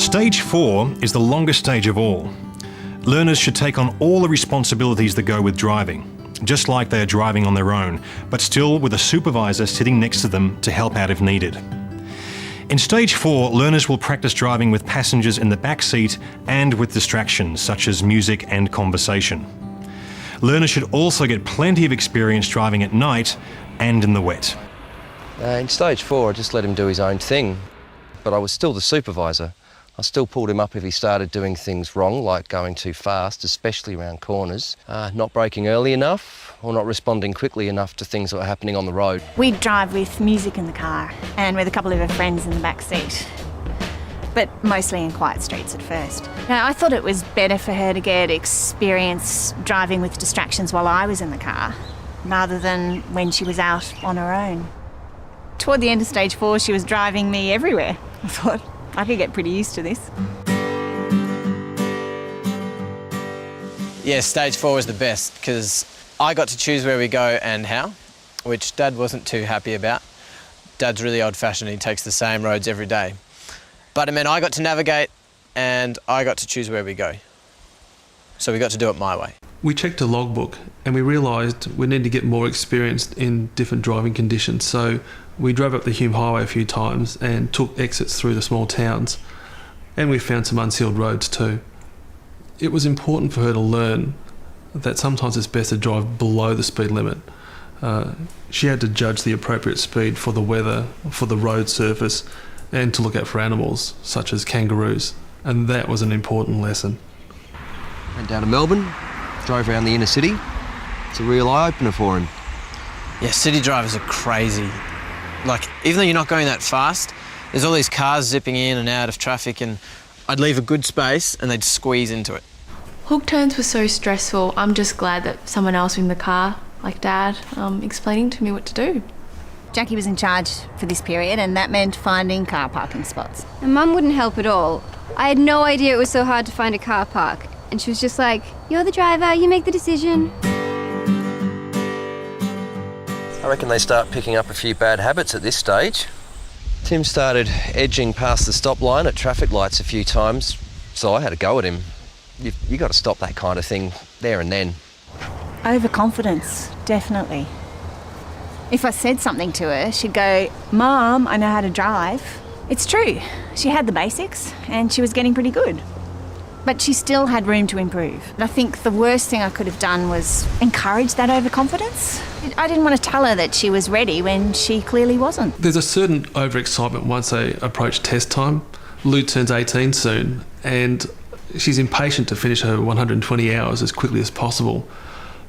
Stage 4 is the longest stage of all. Learners should take on all the responsibilities that go with driving, just like they are driving on their own, but still with a supervisor sitting next to them to help out if needed. In Stage 4, learners will practice driving with passengers in the back seat and with distractions such as music and conversation. Learners should also get plenty of experience driving at night and in the wet. In Stage 4, I just let him do his own thing, but I was still the supervisor. I still pulled him up if he started doing things wrong, like going too fast, especially around corners, not braking early enough, or not responding quickly enough to things that were happening on the road. We'd drive with music in the car and with a couple of her friends in the back seat, but mostly in quiet streets at first. Now, I thought it was better for her to get experience driving with distractions while I was in the car, rather than when she was out on her own. Toward the end of Stage 4, she was driving me everywhere. I thought I could get pretty used to this. Yeah, Stage 4 was the best because I got to choose where we go and how, which Dad wasn't too happy about. Dad's really old-fashioned, he takes the same roads every day. But it meant I got to navigate and I got to choose where we go. So we got to do it my way. We checked a logbook and we realised we need to get more experienced in different driving conditions. So we drove up the Hume Highway a few times and took exits through the small towns. And we found some unsealed roads too. It was important for her to learn that sometimes it's best to drive below the speed limit. She had to judge the appropriate speed for the weather, for the road surface, and to look out for animals such as kangaroos. And that was an important lesson. Went down to Melbourne, drove around the inner city. It's a real eye-opener for him. Yeah, city drivers are crazy. Like, even though you're not going that fast, there's all these cars zipping in and out of traffic and I'd leave a good space and they'd squeeze into it. Hook turns were so stressful. I'm just glad that someone else in the car, like Dad, explaining to me what to do. Jackie was in charge for this period, and that meant finding car parking spots. And Mum wouldn't help at all. I had no idea it was so hard to find a car park. And she was just like, "You're the driver, you make the decision." I reckon they start picking up a few bad habits at this stage. Tim started edging past the stop line at traffic lights a few times, so I had a go at him. You got to stop that kind of thing there and then. Overconfidence, definitely. If I said something to her, she'd go, "Mum, I know how to drive." It's true. She had the basics and she was getting pretty good. But she still had room to improve. And I think the worst thing I could have done was encourage that overconfidence. I didn't want to tell her that she was ready when she clearly wasn't. There's a certain overexcitement once they approach test time. Lou turns 18 soon and she's impatient to finish her 120 hours as quickly as possible.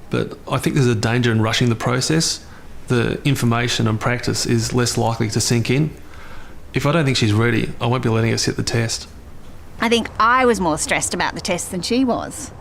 But I think there's a danger in rushing the process. The information and practice is less likely to sink in. If I don't think she's ready, I won't be letting her sit the test. I think I was more stressed about the test than she was.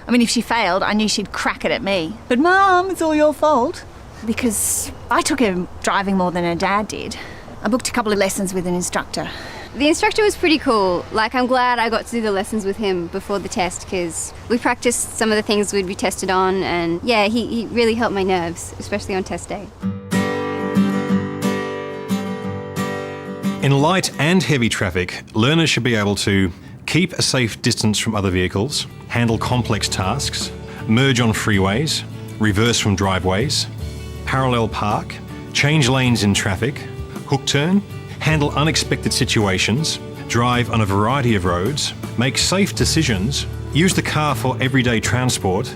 I mean, if she failed, I knew she'd crack it at me. But Mum, it's all your fault. Because I took her driving more than her dad did. I booked a couple of lessons with an instructor. The instructor was pretty cool. Like, I'm glad I got to do the lessons with him before the test because we practiced some of the things we'd be tested on, and yeah, he really helped my nerves, especially on test day. In light and heavy traffic, learners should be able to keep a safe distance from other vehicles, handle complex tasks, merge on freeways, reverse from driveways, parallel park, change lanes in traffic, hook turn, handle unexpected situations, drive on a variety of roads, make safe decisions, use the car for everyday transport,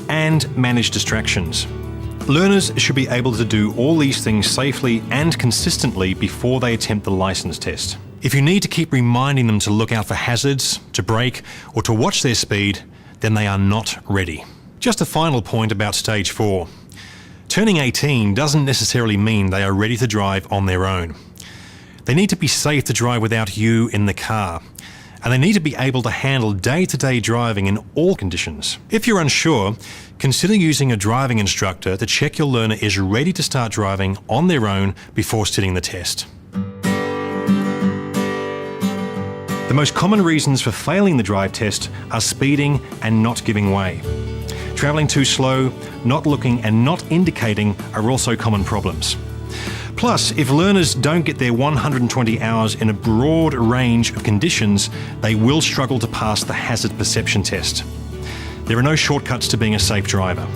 and manage distractions. Learners should be able to do all these things safely and consistently before they attempt the licence test. If you need to keep reminding them to look out for hazards, to brake, or to watch their speed, then they are not ready. Just a final point about Stage 4. Turning 18 doesn't necessarily mean they are ready to drive on their own. They need to be safe to drive without you in the car, and they need to be able to handle day-to-day driving in all conditions. If you're unsure, consider using a driving instructor to check your learner is ready to start driving on their own before sitting the test. The most common reasons for failing the drive test are speeding and not giving way. Travelling too slow, not looking and not indicating are also common problems. Plus, if learners don't get their 120 hours in a broad range of conditions, they will struggle to pass the hazard perception test. There are no shortcuts to being a safe driver.